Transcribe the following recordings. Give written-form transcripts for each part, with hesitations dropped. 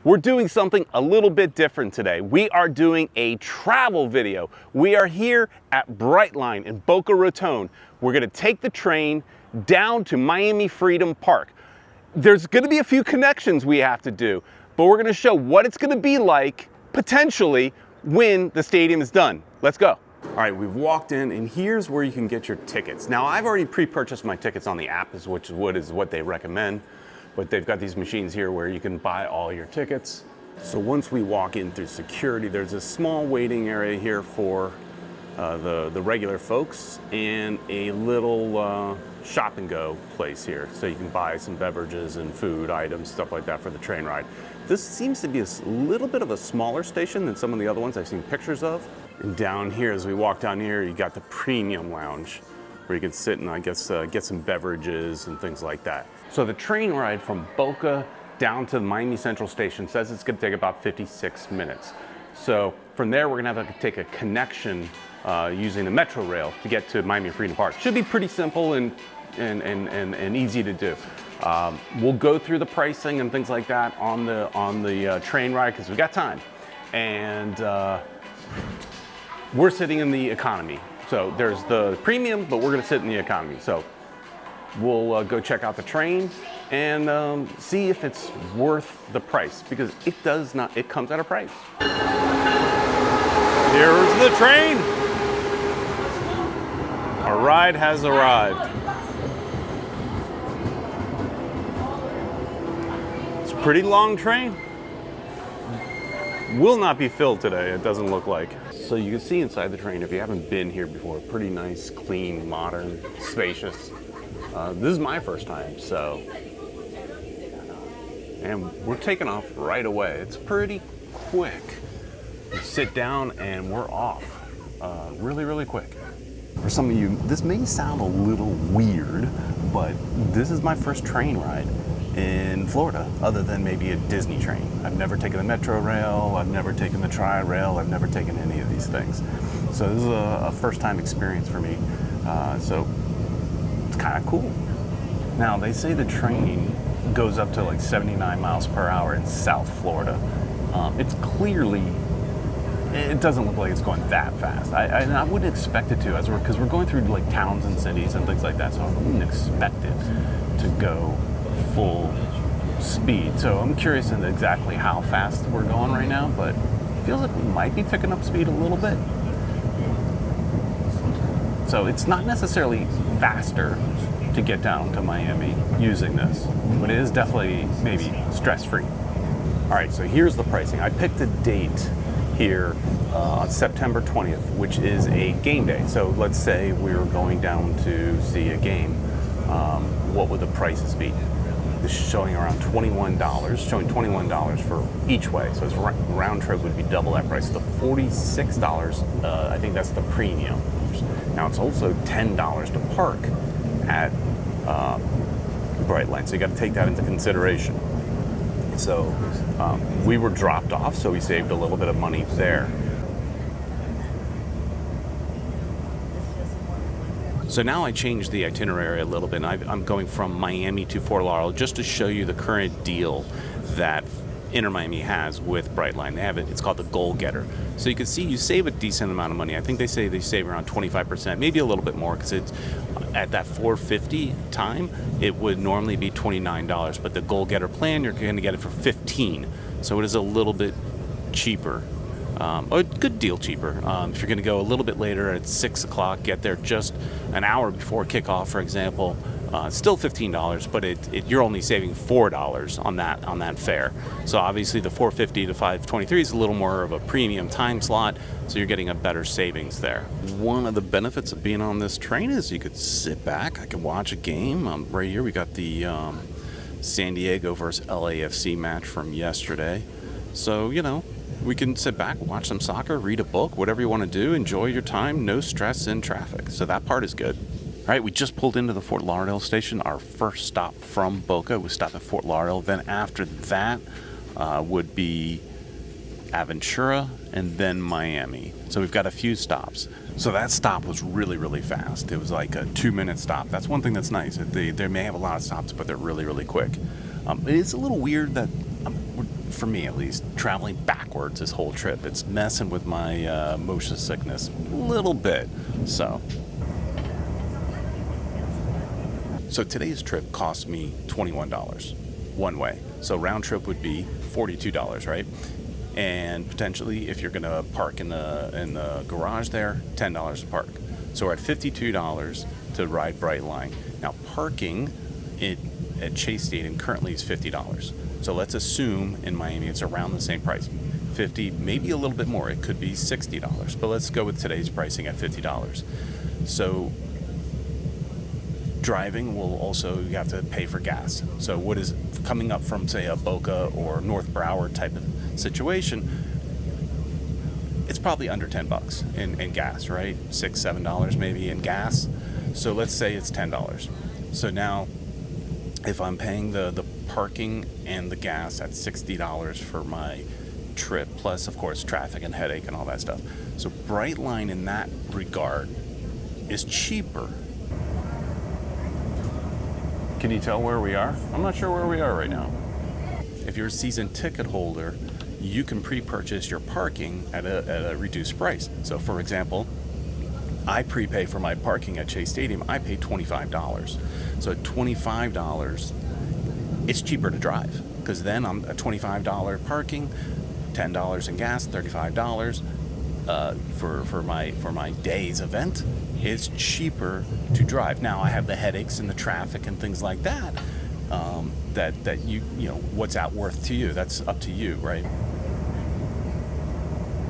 We're doing something a little bit different today. We are doing a travel video. We are here at Brightline in Boca Raton. We're gonna take the train down to Miami Freedom Park. There's gonna be a few connections we have to do, but we're gonna show what it's gonna be like, potentially, when the stadium is done. Let's go. All right, we've walked in, and here's where you can get your tickets. Now, I've already pre-purchased my tickets on the app, which is what they recommend. But they've got these machines here where you can buy all your tickets. So once we walk in through security, there's a small waiting area here for the regular folks and a little shop and go place here. So you can buy some beverages and food items, stuff like that for the train ride. This seems to be a little bit of a smaller station than some of the other ones I've seen pictures of. And down here, as we walk down here, you got the premium lounge where you can sit and I guess get some beverages and things like that. So the train ride from Boca down to the Miami Central Station says it's gonna take about 56 minutes. So from there, we're gonna have to take a connection using the Metro Rail to get to Miami Freedom Park. Should be pretty simple and easy to do. We'll go through the pricing and things like that on the train ride because we got time. And we're sitting in the economy. So there's the premium, but we're gonna sit in the economy. So we'll go check out the train and see if it's worth the price, because it does not, it comes at a price. Here's the train. Our ride has arrived. It's a pretty long train. Will not be filled today, it doesn't look like. So you can see inside the train, if you haven't been here before, pretty nice, clean, modern, spacious. This is my first time, so. And we're taking off right away. It's pretty quick. We sit down and we're off. Really, really quick. For some of you, this may sound a little weird, but this is my first train ride in Florida, other than maybe a Disney train. I've never taken the Metro Rail, I've never taken the Tri-Rail, I've never taken any of these things. So this is a first-time experience for me. So it's kind of cool. Now, they say the train goes up to like 79 miles per hour in South Florida. It's clearly, it doesn't look like it's going that fast. I wouldn't expect it to, because we're going through like towns and cities and things like that, so I wouldn't expect it to go full speed. So I'm curious in exactly how fast we're going right now, but it feels like we might be picking up speed a little bit. So it's not necessarily faster to get down to Miami using this, but it is definitely maybe stress-free. All right, so here's the pricing. I picked a date here on September 20th, which is a game day. So let's say we were going down to see a game. What would the prices be? This is showing around $21, showing $21 for each way. So its round trip would be double that price. So the $46, I think that's the premium. Now it's also $10 to park at Brightline, so you got to take that into consideration. So we were dropped off, so we saved a little bit of money there. So now I changed the itinerary a little bit, and I'm going from Miami to Fort Lauderdale just to show you the current deal that Inter Miami has with Brightline. They have it, it's called the Goal Getter. So you can see you save a decent amount of money. I think they say they save around 25%, maybe a little bit more, because it's at that $4.50 time, it would normally be $29, but the Goal Getter plan, you're going to get it for $15. So it is a little bit cheaper. A good deal cheaper. If you're going to go a little bit later at 6 o'clock, get there just an hour before kickoff, for example, still $15, but you're only saving $4 on that fare. So obviously the $4.50 to $5.23 is a little more of a premium time slot, so you're getting a better savings there. One of the benefits of being on this train is you could sit back, I could watch a game. Right here we got the San Diego versus LAFC match from yesterday. So, you know, we can sit back, watch some soccer, read a book, whatever you want to do, enjoy your time, no stress in traffic. So that part is good. All right, we just pulled into the Fort Lauderdale station, our first stop from Boca. We stopped at Fort Lauderdale. Then after that would be Aventura and then Miami. So we've got a few stops. So that stop was really, really fast. It was like a 2-minute stop. That's one thing that's nice. They may have a lot of stops, but they're really, really quick. It's a little weird that for me at least, traveling backwards this whole trip. It's messing with my motion sickness a little bit. So today's trip cost me $21 one way. So round trip would be $42, right? And potentially, if you're going to park in the garage there, $10 to park. So we're at $52 to ride Brightline. Now, parking at Chase Stadium currently is $50. So let's assume in Miami it's around the same price, $50, maybe a little bit more. It could be $60, but let's go with today's pricing at $50. So driving will also, you have to pay for gas. So what is coming up from, say, a Boca or North Broward type of situation, it's probably under $10 in gas, right? $6, $7 maybe in gas. So let's say it's $10. So now if I'm paying the parking and the gas at $60 for my trip, plus of course traffic and headache and all that stuff. So Brightline in that regard is cheaper. Can you tell where we are? I'm not sure where we are right now. If you're a season ticket holder, you can pre-purchase your parking at a reduced price. So for example, I prepay for my parking at Chase Stadium. I pay $25. So at $25, it's cheaper to drive because then I'm at $25 parking, $10 in gas, $35 for my day's event. It's cheaper to drive. Now I have the headaches and the traffic and things like that. That you know what's that worth to you? That's up to you, right?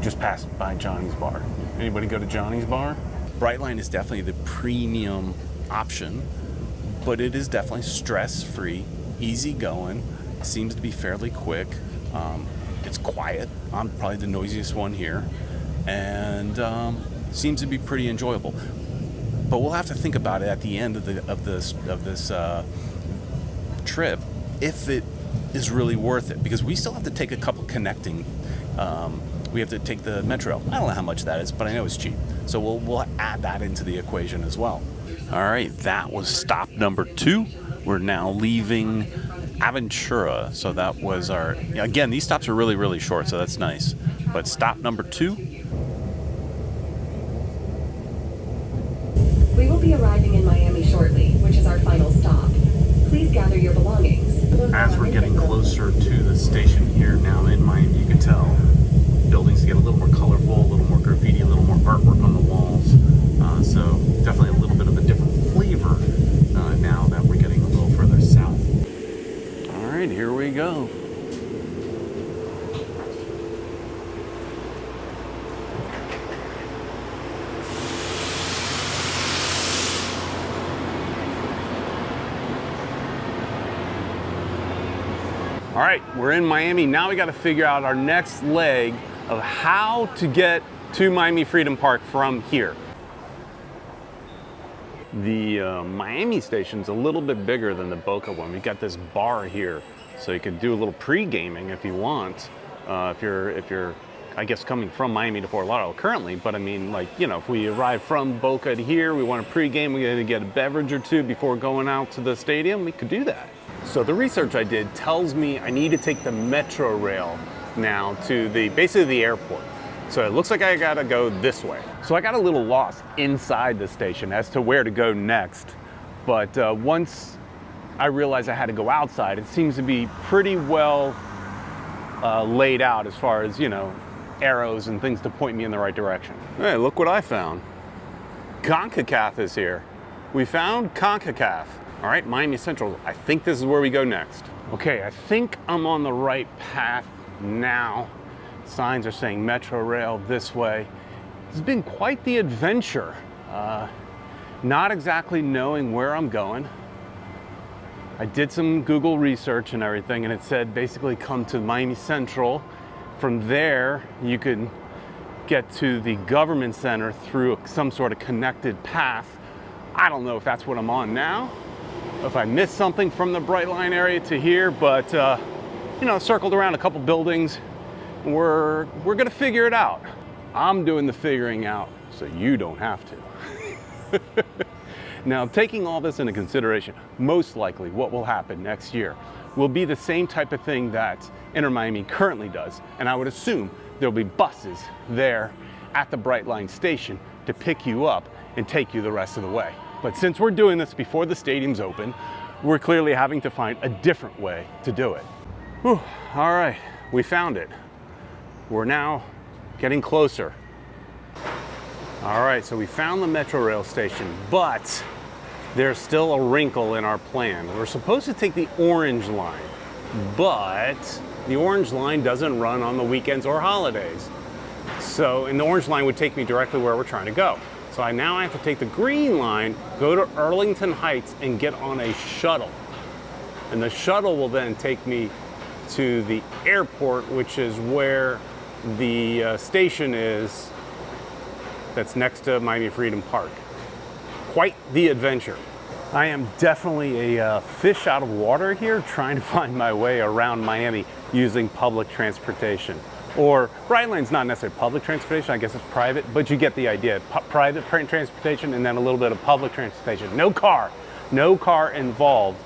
Just passed by Johnny's Bar. Anybody go to Johnny's Bar? Brightline is definitely the premium option, but it is definitely stress-free, easy-going, seems to be fairly quick. It's quiet. I'm probably the noisiest one here, and seems to be pretty enjoyable. But we'll have to think about it at the end of this trip if it is really worth it, because we still have to take a couple connecting. We have to take the Metro. I don't know how much that is, but I know it's cheap. So we'll add that into the equation as well. All right, that was stop number 2. We're now leaving Aventura. So that was our, again, these stops are really, really short, so that's nice. But stop number 2. We will be arriving in Miami shortly, which is our final stop. Please gather your belongings. As we're getting closer to the station here now in Miami, you can tell buildings get a little more colorful, a little more graffiti, a little more artwork on the walls. So definitely a little bit of a different flavor now that we're getting a little further south. All right, here we go. All right, we're in Miami. Now we got to figure out our next leg of how to get to Miami Freedom Park from here. The Miami station's a little bit bigger than the Boca one. We got this bar here, so you can do a little pre-gaming if you want. If you're, I guess, coming from Miami to Fort Lauderdale currently. But I mean, like, you know, if we arrive from Boca to here, we want to pre-game, we got to get a beverage or two before going out to the stadium. We could do that. So the research I did tells me I need to take the Metro rail now to basically the airport. So it looks like I gotta go this way. So I got a little lost inside the station as to where to go next. But once I realized I had to go outside, it seems to be pretty well laid out as far as, you know, arrows and things to point me in the right direction. Hey, look what I found. CONCACAF is here. We found CONCACAF. All right, Miami Central, I think this is where we go next. Okay, I think I'm on the right path now. Signs are saying Metro Rail this way. It's been quite the adventure. Not exactly knowing where I'm going. I did some Google research and everything, and it said basically come to Miami Central. From there, you could get to the government center through some sort of connected path. I don't know if that's what I'm on now, if I missed something from the Brightline area to here, but you know, circled around a couple buildings. We're gonna figure it out. I'm doing the figuring out, so you don't have to. Now, taking all this into consideration, most likely what will happen next year, will be the same type of thing that Inter Miami currently does. And I would assume there'll be buses there at the Brightline station to pick you up and take you the rest of the way. But since we're doing this before the stadium's open, we're clearly having to find a different way to do it. Whew, all right, we found it. We're now getting closer. All right, so we found the Metro Rail station, but there's still a wrinkle in our plan. We're supposed to take the orange line, but the orange line doesn't run on the weekends or holidays. So, and the orange line would take me directly where we're trying to go. So I now have to take the green line, go to Arlington Heights, and get on a shuttle. And the shuttle will then take me to the airport, which is where the station is that's next to Miami Freedom Park. Quite the adventure. I am definitely a fish out of water here, trying to find my way around Miami using public transportation. Or Brightline's not necessarily public transportation, I guess it's private, but you get the idea. Private transportation and then a little bit of public transportation. No car involved.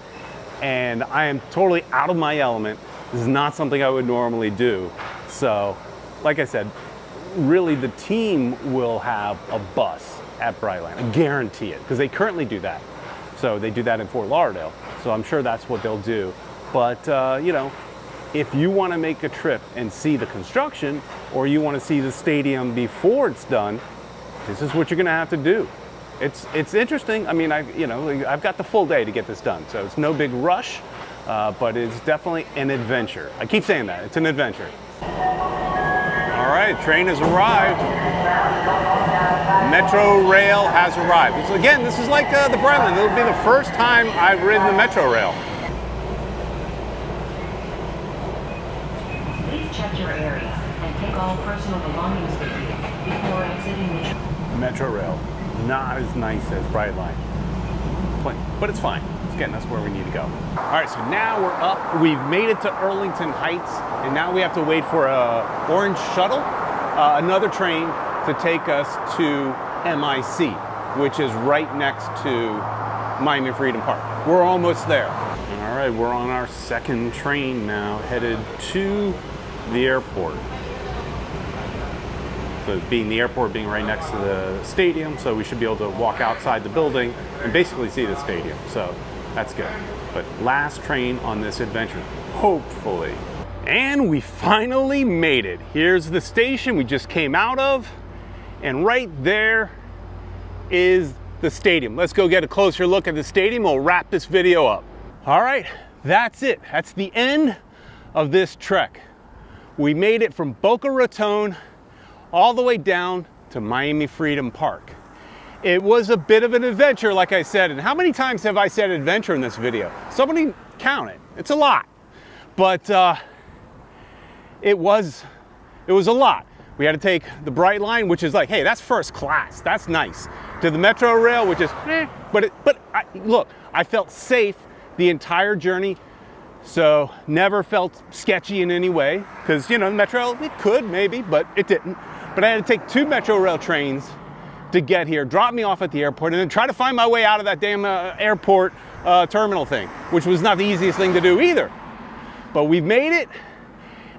And I am totally out of my element. This is not something I would normally do. So, like I said, really the team will have a bus at Brightline. I guarantee it, because they currently do that. So they do that in Fort Lauderdale. So I'm sure that's what they'll do. But, you know, if you want to make a trip and see the construction, or you want to see the stadium before it's done, this is what you're going to have to do. It's interesting. I mean, I've got the full day to get this done, so it's no big rush, but it's definitely an adventure. I keep saying that, it's an adventure. All right, train has arrived. Metro Rail has arrived. So again, this is like the Brightline. It'll be the first time I've ridden the Metro Rail. Please check your area and take all personal belongings with you before exiting the Metro Rail, not as nice as Brightline, but it's fine. It's getting us where we need to go. All right, so now we're up. We've made it to Arlington Heights, and now we have to wait for a orange shuttle, another train to take us to MIC, which is right next to Miami Freedom Park. We're almost there. All right, we're on our second train now, headed to the airport. So being the airport being right next to the stadium, so we should be able to walk outside the building and basically see the stadium. So that's good. But last train on this adventure, hopefully. And we finally made it. Here's the station we just came out of, and right there is the stadium. Let's go get a closer look at the stadium. We'll wrap this video up. All right, that's it. That's the end of this trek. We made it from Boca Raton all the way down to Miami Freedom Park. It was a bit of an adventure, like I said. And how many times have I said adventure in this video? Somebody count it. It's a lot. But it was a lot. We had to take the Brightline, which is like, hey, that's first class. That's nice. To the Metro Rail, which is, look, I felt safe the entire journey. So never felt sketchy in any way. Because, you know, the Metro Rail, it could maybe, but it didn't. But I had to take 2 Metro Rail trains to get here, drop me off at the airport, and then try to find my way out of that damn airport terminal thing, which was not the easiest thing to do either. But we've made it.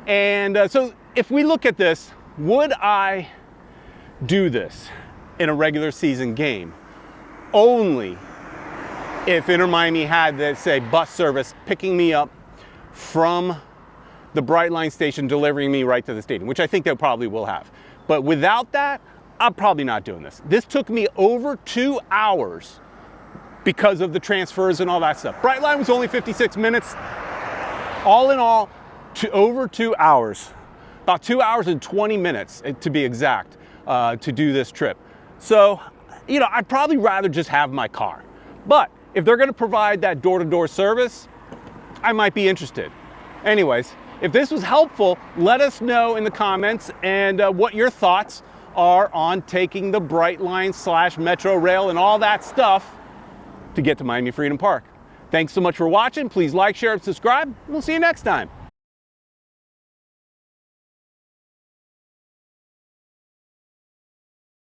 And so if we look at this, would I do this in a regular season game? Only if Inter Miami had, let's say, bus service picking me up from the Brightline station, delivering me right to the stadium, which I think they probably will have. But without that, I'm probably not doing this. This took me over 2 hours because of the transfers and all that stuff. Brightline was only 56 minutes. All in all, over 2 hours. About 2 hours and 20 minutes, to be exact, to do this trip. So, you know, I'd probably rather just have my car. But if they're gonna provide that door-to-door service, I might be interested. Anyways, if this was helpful, let us know in the comments and what your thoughts are on taking the Brightline / Metro Rail and all that stuff to get to Miami Freedom Park. Thanks so much for watching. Please like, share, and subscribe. We'll see you next time.